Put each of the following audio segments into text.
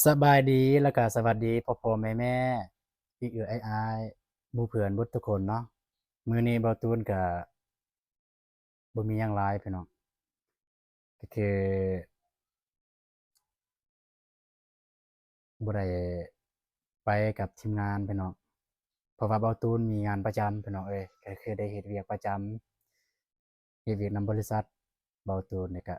สบายดีแล้วก็สวัสดีพ่อๆแม่ๆพี่เอื้ออ้ายๆหมู่เพื่อนเบิดทุกคนเนาะมื้อนี้เบาตูนก็บ่มีหยังหลายพี่น้องก็คือบ่ได้ไปกับทีมงานพี่น้องเพราะว่าเบาตูนมีงานประจำพี่น้องเอ้ยก็คือได้เฮ็ดเวียกประจำเฮ็ดเวียกนำบริษัทเบาตูนนี่ก็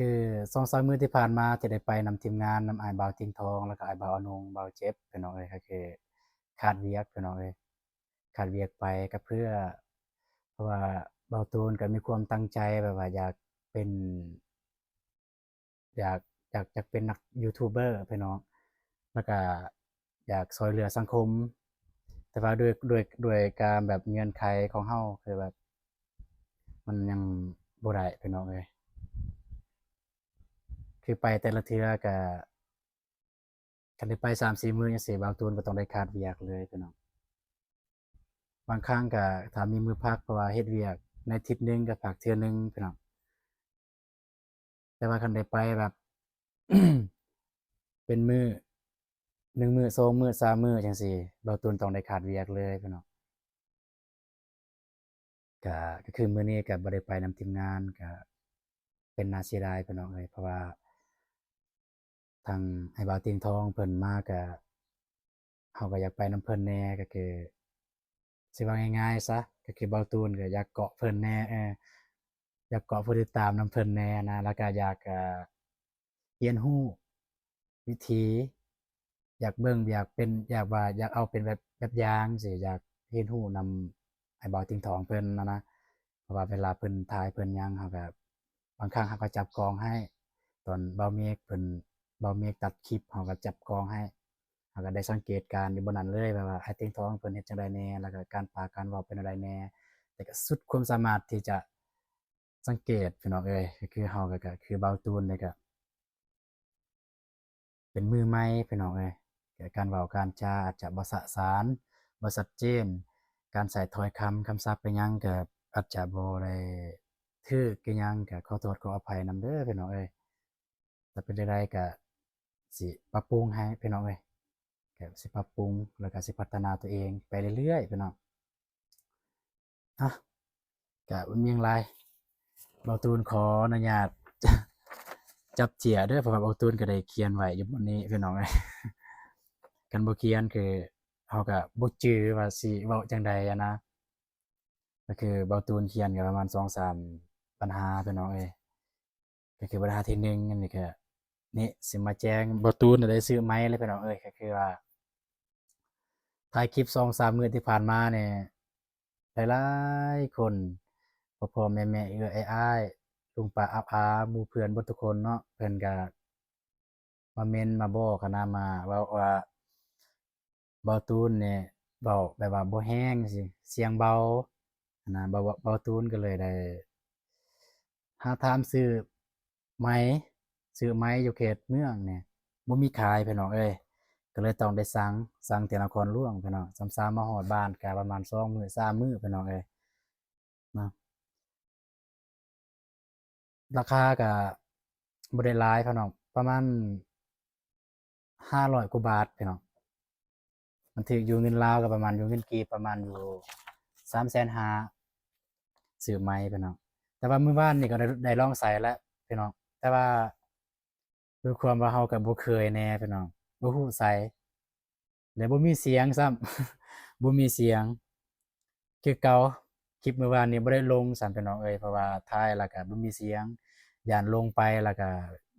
คือ2-3มื้อที่ผ่านมาที่ได้ไปนำทีมงานนำอ้ายบ่าวติงทองแล้วก็อ้ายบ่าวอนงบ่าวเจ็บพี่น้องเอ้ยก็คือขาดเวียกพี่น้องเอ้ย ขาดเวียกไปก็เพื่อเพราะว่าเบาตูนก็มีความตั้งใจแบบว่าอยากเป็นอยากอยากเป็นนักยูทูบเบอร์พี่น้องแล้วก็อยากช่วยเหลือสังคมแต่ว่าด้วยการแบบเงื่อนไขของเราคือแบบมันยังบ่ได้พี่น้องเอ้ยคือไปแต่ละเทื่อก็คันได้ไป3-4มื้อจังซี้เบาตูนก็ต้องได้ขาดเวียกเลยพี่น้องบางครั้งก็ถ้ามีมื้อพักเพราะว่าเฮ็ดเวียกในอาทิตย์หนึ่งก็พักเทื่อหนึ่งพี่น้อง แต่ว่าคันได้ไปแบบ เป็นมื้อ1มื้อ2มื้อ3มื้อจังซี้เบาตูนต้องได้ขาดเวียกเลยพี่น้องก็ก็คือมื้อนี้ก็บ่ได้ไปนำทีมงานก็เป็นน่าเสียดายพี่น้องเอ้ยเพราะว่าทางให้บ่าวเตียงทองเพิ่นมาก็เราก็อยากไปนำเพิ่นแหน่ก็คือสิว่าง่ายๆซะก็คือเบาตูนก็อยากเกาะเพิ่นแหน่อยากเกาะผู้ติดตามนำเพิ่นแหน่นะแล้วก็อยากเรียนรู้วิธีอยากเบิ่งอยากเป็นอยากว่าอยากเอาเป็นแบบอย่างจั่งซี้อยากเรียนรู้นำไอ้เบาติงทองเพิ่นนะเพราะว่าเวลาเพิ่นถ่ายเพิ่นหยังเราก็บางครั้งเราก็จับกล้องให้ตอนเบาเมฆเพิ่นเบาเมฆตัดคลิปเราก็จับกล้องให้เราก็ได้สังเกตการณ์อยู่บนนั้นเลยแบบว่าไอ้ติงทองเพิ่นเฮ็ดจั่งใดแหน่แล้วก็การปากการเว้าเป็นจั่งใดแหน่แต่ก็สุดความสามารถที่จะสังเกตพี่น้องเอ้ยก็คือเราก็คือเบาตูนนี่ก็ เป็นมือใหม่พี่น้องเอ้ยแต่การเว้าการจาอาจจะบ่สะสานบ่ชัดเจนการใช้ถ้อยคำคำศัพท์อิหยังก็อาจจะบ่ได้ถูกอิหยังก็ขอโทษขออภัยนำเด้อพี่น้องเอ้ยถ้าเป็นจั่งใดก็สิปรับปรุงให้พี่น้องเอ้ยก็สิปรับปรุงแล้วก็สิพัฒนาตัวเองไปเรื่อยๆพี่น้องอะก็บ่มีหยังหลายเบาตูนขออนุญาตจับเจียเด้อเพราะว่าเบาตูนก็ได้เขียนไว้อยู่บนนี้พี่น้องเอ้ย คันบ่เขียนคือเราก็บ่จื้อว่าสิเว้าจั่งใดอะนะก็คือเบาตูนเขียนก็ประมาณ2-3ปัญหาพี่น้องเอ้ยก็คือปัญหาที่1อันนี้ก็นี่สิมาแจ้งเบาตูนน่ะได้ซื้อไมค์เลยพี่น้องเอ้ยก็คือว่าถ่ายคลิป2-3มื้อที่ผ่านมานี่หลายๆคนพ่อๆแม่ๆเอื้อยอ้ายๆลุงป้าอาอาหมู่เพื่อนเบิดทุกคนเนาะเพิ่นก็มาเม้นต์มาบอกหั้นนะมาเว้าว่า เบาตูนเนี่ยเว้าแบบว่าบ่แรงจั่งซี้เสียงเบาหั้นนะเบาตูนก็เลยได้หาถามซื้อไมค์ซื้อไมค์อยู่เขตเมืองเนี่ยบ่มีขายพี่น้องเอ้ยก็เลยต้องได้สั่งที่นครหลวงพี่น้องซ้ำๆมาฮอดบ้านก็ประมาณ2มื้อ3มื้อพี่น้องเอ้ยเนาะราคาก็บ่ได้หลายพี่น้องประมาณ500กว่าบาทพี่น้อง มันถูกอยู่เงินลาวก็ประมาณอยู่เงินกีบประมาณอยู่350,000ซื้อไม้พี่น้องแต่ว่ามื้อวานนี่ก็ได้ลองใส่แล้วพี่น้องแต่ว่าด้วยความว่าเราก็บ่เคยแหน่พี่น้องบ่รู้ใส่แล้วบ่มีเสียงซ้ำบ่มีเสียงคือเก่าคลิปมื้อวานนี้บ่ได้ลงซ้ำพี่น้องเอ้ยเพราะว่าถ่ายแล้วก็บ่มีเสียงย้านลงไปแล้วก็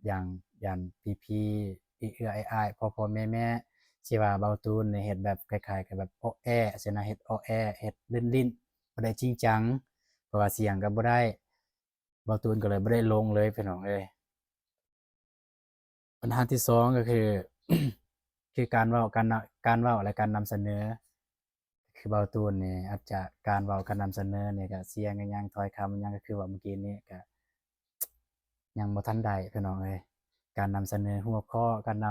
ย้านย้านพี่ๆเอื้อๆอ้ายๆพ่อๆแม่ๆ สิว่าเบาตูนนี่เฮ็ดแบบคล้ายๆกับแบบอ้อแอ้ซี้นะเฮ็ดอ้อแอ้เฮ็ดลิ้นๆบ่ได้จริงจังเพราะว่าเสียงก็บ่ได้เบาตูนก็เลยบ่ได้ลงเลยพี่น้องเอ้ยปัญหาที่2ก็คือคือการเว้าและการนำเสนอคือเบาตูนนี่อาจจะการเว้าการนำเสนอนี่ก็เสียงอิหยังถ้อยคำอิหยังก็คือว่าเมื่อกี้นี้ก็ยังบ่ทันได้พี่น้องเอ้ยการนำเสนอหัวข้อการน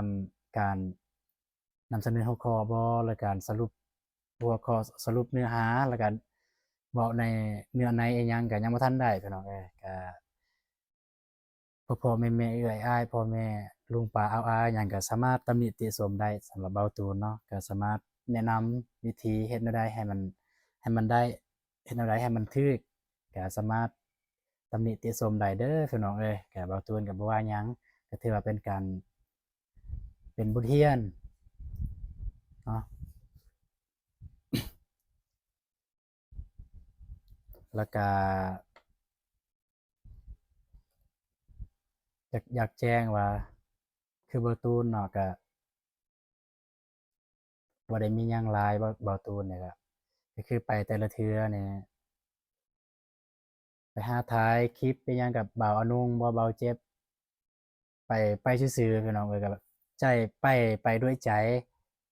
ำเสนอหัวข้อบ่และการสรุป หัวข้อสรุปเนื้อหาแล้วก็เว้าในเนื้อในอิหยังก็ยังบ่ทันได้พี่น้องเอ้ยก็ พ่อๆแม่ๆเอื้อยอ้ายพ่อแม่ลุงป้าอาอาหยังก็สามารถตำหนิติชมได้สำหรับเบาตูนเนาะก็สามารถแนะนำวิธีเฮ็ดแนวใดให้มันได้เฮ็ดแนวใดให้มันถูกก็สามารถตำหนิติชมได้เด้อพี่น้องเอ้ยก็เบาตูนก็บ่ว่าหยังก็ถือว่าเป็นการเป็นบทเรียนเนาะแล้วก็อยากแจ้งว่าคือเบาตูนเนาะก็บ่ได้มีหยังหลายเบาตูนเนี่ยก็คือไปแต่ละเทื่อนี่ ไปหาถ่ายคลิปอิหยังกับบ่าวอานุงบ่เบาเจ็บไปไปซื่อๆพี่น้องเอ้ยก็แบบใจไปไปด้วยใจ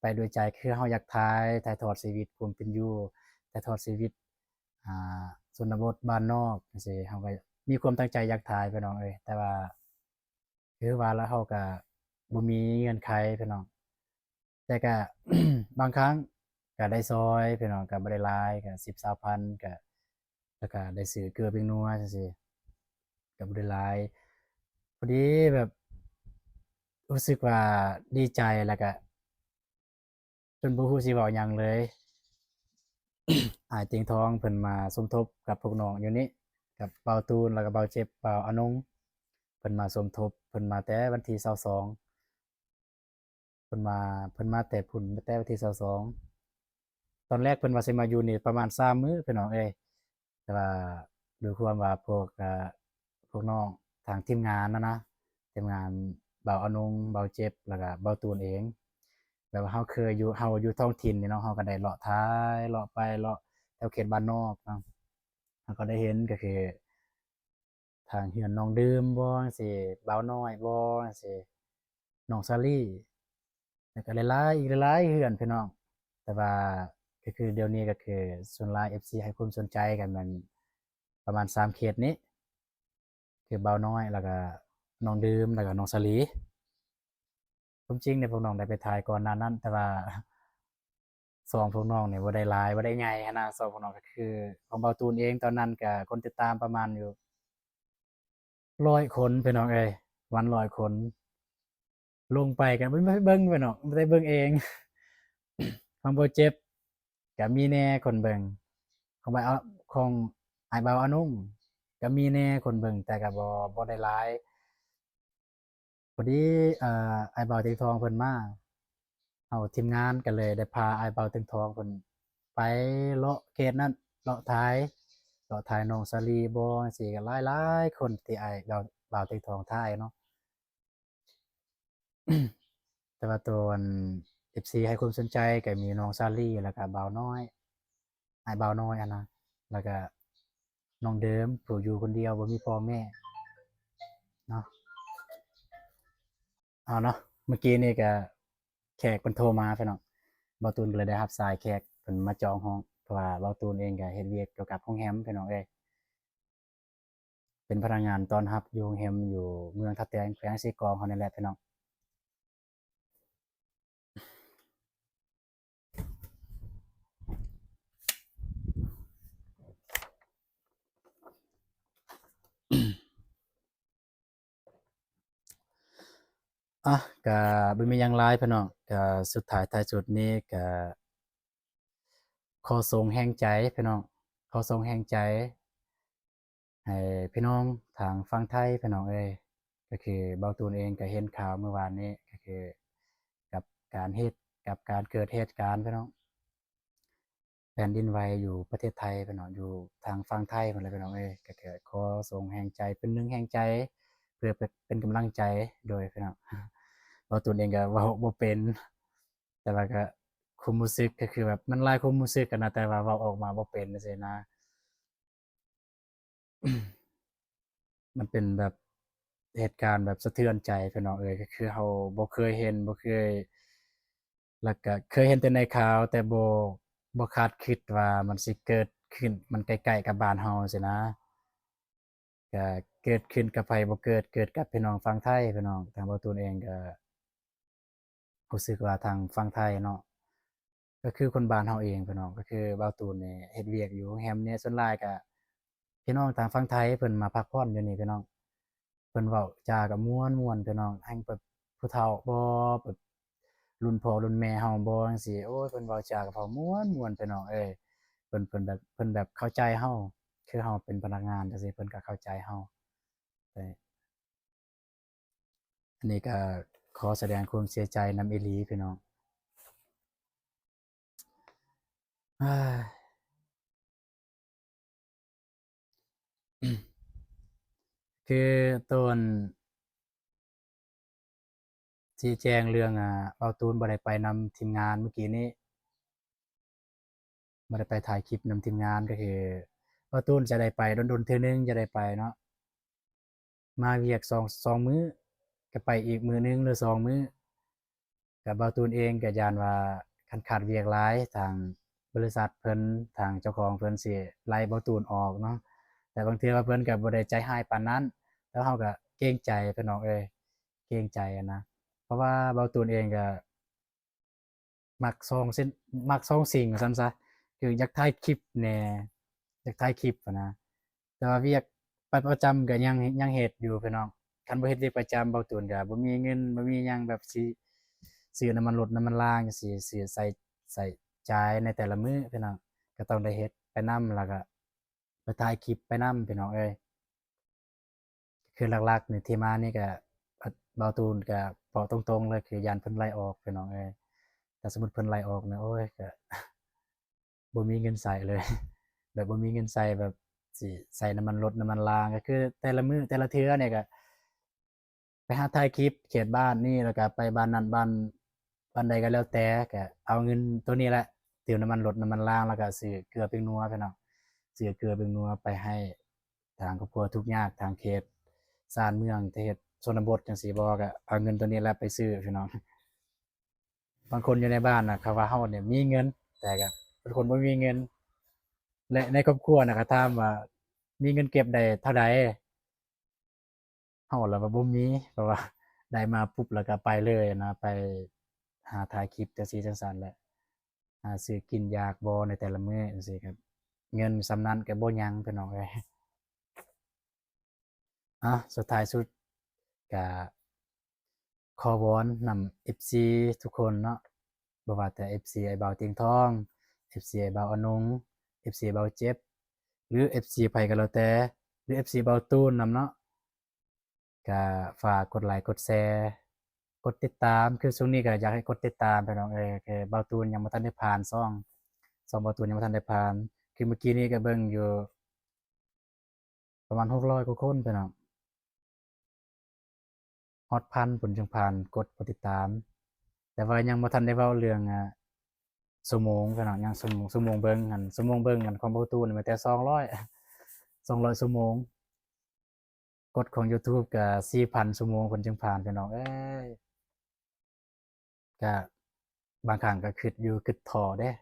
ไปด้วยใจคือเฮาอยากถ่ายทอดชีวิตความเป็นอยู่ถ่ายทอดชีวิตอ่าชนบทบ้านนอกจังซี่เฮาก็มีความตั้งใจอยากถ่ายพี่น้องเอ้ยแต่ว่าคือว่าแล้วเฮาก็บ่มีเงื่อนไขพี่น้องแต่ก็บางครั้งก็ได้ซอยพี่น้องก็บ่ได้หลายก็10-20,000ก็แล้วก็ได้ซื้อเกลือเป็นนัวจังซี่ กับบริไลายพอดีแบบรู้สึกว่าดีใจแล้วก็จนบ่ฮู้สิเว้าหยังเลยอ้ายเตียงทองเพิ่นมาสมทบกับพวกน้องอยู่นี้กับเบาตูนแล้วก็เบาเจ็บเบาอนงเพิ่นมาสมทบเพิ่นมาแต่วันที่22เพิ่นมาแต่พุ่นแต่วันที่22ตอนแรกเพิ่นว่าสิมาอยู่นี่ประมาณ3มื้อพี่น้องเอ้ยแต่ว่าด้วยความว่าพวกน้องทางทีมงานนะทีมงานเบาอนงเบาเจ็บแล้วก็เบาตูนเอง แบบว่าเฮาอยู่ท้องถิ่นนี่เนาะเฮาก็ได้เลาะท้ายเลาะไปเลาะแถวเขตบ้านนอกเนาะเราก็ได้เห็นก็คือทางเฮือนน้องดื่มบ่จั่งซี้บ่าวน้อยบ่จั่งซี้น้องสาลีแล้วก็หลายๆอีกหลายๆเฮือนพี่น้องแต่ว่าก็คือเดี๋ยวนี้ก็คือส่วนหลาย FC ให้ความสนใจกันมันประมาณ3เขตนี้คือบ่าวน้อยแล้วก็น้องดื่มแล้วก็น้องสาลีความจริงเนี่ยพวกน้องได้ไปถ่ายก่อนหน้านั้นแต่ว่า ซองพวกน้องเนี่ยบ่ได้หลายบ่ได้ใหญ่หั้นนะซองพวกน้องก็คือของเบาตูนเองตอนนั้นก็คนติดตามประมาณอยู่100คนพี่น้องเอ้ยวัน100คนลงไปก็บ่ได้เบิ่งพี่น้องบ่ได้เบิ่งเองของบ่เจ็บก็มีแหน่คนเบิ่งของบ่าวของอ้ายบ่าวอานุ่มก็มีแหน่คนเบิ่งแต่ก็บ่ได้หลายพอดีอ้ายบ่าวเตียงทองเพิ่นมาเอาทีมงานก็เลยได้พาอ้ายบ่าวเตียงทองเพิ่นไปเลาะเขตนั้นเลาะท้าย ก็ถ่ายน้องสาลีบ่จั่งซี้ก็หลายๆคนที่อ้ายบ่าวเต็งทองถ่ายเนาะแต่ว่าตัวอัน FC ให้ความสนใจก็มีน้องสาลีแล้วก็บ่าวน้อยอ้ายบ่าวน้อยอะนะแล้วก็น้องเดิมผู้อยู่คนเดียวบ่มีพ่อแม่เนาะเนาะเมื่อกี้นี่ก็แขกเพิ่นโทรมาพี่น้องบ่าวตูนก็เลยได้รับสายแขกเพิ่นมาจองห้องเพราะว่าบ่าวตูนเองก็เฮ็ดเวียกเกี่ยวกับโรงแรมพี่น้องเอ้ยเป็นพนักงานต้อนรับอยู่โรงแรมอยู่เมืองทับแตงแขวงสีกองเฮานี่แหละพี่น้อง อะก็บ่มีหยังหลายพี่น้องก็สุดท้ายท้ายสุดนี้ก็ขอส่งแรงใจพี่น้องขอส่งแรงใจให้พี่น้องทางฝั่งไทยพี่น้องเอ้ยก็คือเบาตูนเองก็เห็นข่าวเมื่อวานนี้ก็คือกับการเฮ็ดกับการเกิดเหตุการณ์พี่น้องแผ่นดินไหวอยู่ประเทศไทยพี่น้องอยู่ทางฝั่งไทยพุ่นแหละพี่น้องเอ้ยก็ขอส่งแรงใจเป็นหนึ่งแรงใจเพื่อเป็นกำลังใจโดยพี่น้องเบาตูนเองก็เว้าบ่เป็น แต่ว่าก็ความรู้สึกก็คือแบบมันหลายความรู้สึกอะนะแต่ว่าเว้าออกมาบ่เป็นจังซี่นะมันเป็นแบบเหตุการณ์แบบสะเทือนใจพี่น้องเอ้ยก็คือเราบ่เคยเห็นบ่เคยแล้วก็เคยเห็นแต่ในข่าวแต่บ่คาดคิดว่ามันสิเกิดขึ้นมันใกล้ๆกับบ้านเราจังซี้นะก็เกิดขึ้นกับไผบ่เกิดกับพี่น้องฝั่งไทยพี่น้องทางเบาตูนเองก็รู้สึกว่าทางฝั่งไทยเนาะ ก็คือคนบ้านเราเองพี่น้องก็คือเบาตูนนี่เฮ็ดเวียกอยู่โรงแรมเนี่ยส่วนหลายก็พี่น้องทางฝั่งไทยเพิ่นมาพักผ่อนอยู่นี่พี่น้อง เพิ่นเว้าจาก็ม่วนๆพี่น้องแฮ่งแบบผู้เฒ่าบ่แบบรุ่นพ่อรุ่นแม่เฮาบ่จังซี่โอ้ยเพิ่นเว้าจาก็เว้าม่วนๆพี่น้องเอ้ยเพิ่นแบบเข้าใจเฮาคือเฮาเป็นพนักงานจังซี่เพิ่นก็เข้าใจเฮาแต่อันนี้ก็ขอแสดงความเสียใจนำอีหลีพี่น้องเฮ้ยคือตอนชี้แจงเรื่องเบาตูนบ่ได้ไปนำทีมงานเมื่อกี้นี้บ่ได้ไปถ่ายคลิปนำทีมงานก็คือเบาตูนจะได้ไปดนๆเทื่อหนึ่งจะได้ไปเนาะมาเวียกสองมื้อก็ไปอีกมื้อหนึ่งหรือ2มื้อก็เบาตูนเองก็ย้านว่าคันขาดเวียกหลายทางบริษัทเพิ่นทางเจ้าของเพิ่นสิไล่เบาตูนออกเนาะแต่บางเทื่อเพิ่นก็บ่ได้ใจร้ายปานนั้นแล้วเราก็เกรงใจพี่น้องเอ้ยเกรงใจอะนะเพราะว่าเบาตูนเองก็ มักซองเส้นมักซองสิ่งว่าซั่นซะคืออยากถ่ายคลิปแหน่อยากถ่ายคลิปอะนะแต่ว่าเวียกประจำก็ยังเฮ็ดอยู่พี่น้องคันบ่เฮ็ดเวียกประจำเบาตูนก็บ่มีเงินบ่มีหยังแบบสิซื้อน้ำมันรถน้ำมันรางจังซี้สิใส่จ่ายในแต่ละมื้อพี่น้องก็ต้องได้เฮ็ดไปนำแล้วก็ไปถ่ายคลิปไปนำพี่น้องเอ้ยคือหลักๆนี่ที่มานี่ก็เบาตูนก็เว้าตรงๆเลยคือย้านเพิ่นไล่ออกพี่น้องเอ้ยถ้าสมมุติเพิ่นไล่ออกนี่โอ๊ยก็ บ่มีเงินใส่เลยแบบบ่มีเงินใส่แบบสิใส่น้ำมันรถน้ำมันรางก็คือแต่ละมื้อแต่ละเทื่อเนี่ยก็ไปหาถ่ายคลิปเขตบ้านนี่แล้วก็ไปบ้านนั้นบ้านใดก็แล้วแต่ก็เอาเงินตัวนี้แหละเติมน้ำมันรถน้ำมันรางแล้วก็ซื้อเกลือเป็นนัวพี่น้องซื้อเกลือเป็นนัวไปให้ทางครอบครัวทุกข์ยากทางเขตชานเมืองเขตชนบทจังซี้บ่ก็เอาเงินตัวนี้แหละไปซื้อพี่น้อง บางคนอยู่ในบ้านน่ะเขาว่าเฮาเนี่ยมีเงินแต่ก็เป็นคนบ่มีเงินและในครอบครัวน่ะก็ถามว่ามีเงินเก็บได้เท่าใดเฮาล่ะว่าบ่มีเพราะว่าได้มาปุ๊บแล้วก็ไปเลยนะไปหาถ่ายคลิปจังซี่จังซั้นแหละหาซื้อกินอยากบ่ในแต่ละมื้อจังซี่ครับเงินส่ำนั้นก็บ่ยังพี่น้องเอ้ยสุดท้ายสุดก็ขอวอนนำ FC ทุกคนเนาะบ่ว่าแต่ FC ไอ้บ่าวเตียงทอง FC ไอ้บ่าวอนง FC บ่าวเจ็บหรือ FC ไผก็แล้วแต่หรือ FC บ่าวตูนนำเนาะก็ฝากกดไลก์กดแชร์กดติดตามคือช่วงนี้ก็อยากให้กดติดตามพี่น้องคือบ่าวตูนยังบ่ทันได้ผ่านช่องบ่าวตูนยังบ่ทันได้ผ่านคือเมื่อกี้นี้ก็เบิ่งอยู่ประมาณ600กว่าคนพี่น้องฮอดพันพุ่นจังผ่านกดติดตาม แต่ว่ายังบ่ทันได้เว้าเรื่องชั่วโมงพี่น้องยังชั่วโมงเบิ่งหั้นชั่วโมงเบิ่งหั้นของประตูนี่มีแต่200 200ชั่วโมงกดของยูทูบก็4,000ชั่วโมงเพิ่นจึงผ่านพี่น้องเอ้ยก็บางครั้งก็คิดอยู่คิดท้อเดะ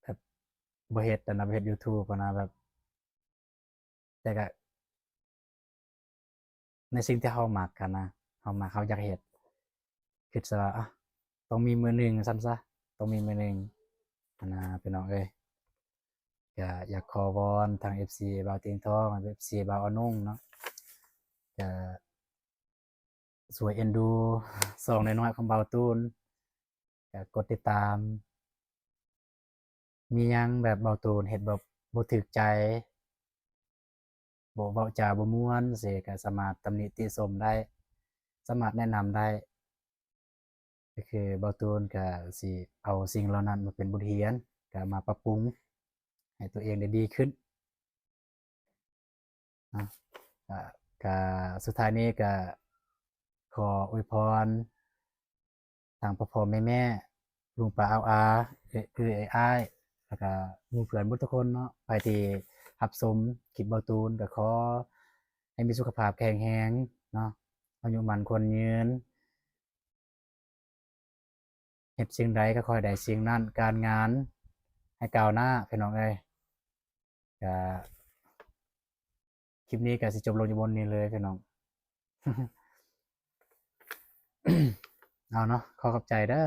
แบบบ่เฮ็ดอะนะบ่เฮ็ดยูทูบอะนะแบบแต่ก็ในสิ่งที่เรามักอะนะเรามักเราอยากเฮ็ดคิดซะว่าต้องมีมื้อหนึ่งซั้นซะต้องมีมื้อหนึ่งอะนะพี่น้องเอ้ย ก็อยากขอวอนทาง FC บ่าวเตียงทอง FC บ่าวอนงเนาะก็ช่วยเอ็นดูช่องน้อยๆของบ่าวตูนก็กดติดตามมีหยังแบบบ่าวตูนเฮ็ดบ่ถูกใจบ่เว้าจาบ่ม่วนจั่งซี้ก็สามารถตำหนิติชมได้สามารถแนะนำได้ก็คือบ่าวตูนก็สิเอาสิ่งเหล่านั้นมาเป็นบทเรียนก็มาปรับปรุงให้ตัวเองได้ดีขึ้นเนาะก็ก็สุดท้ายนี้ก็ขออวยพร ทางพ่อๆแม่ๆลุงป้าอาอาอ้ายแล้วก็หมู่เพื่อนเบิดทุกคนเนาะไผที่รับชมคลิปเบาตูนก็ขอให้มีสุขภาพแข็งแรงเนาะอายุหมั่นขวัญยืนเฮ็ดสิ่งใดก็ขอให้ได้สิ่งนั้นการงานให้ก้าวหน้าพี่น้องเอ้ยก็คลิปนี้ก็สิจบลงอยู่บนนี้เลยพี่น้องเอาเนาะขอขอบใจเด้อ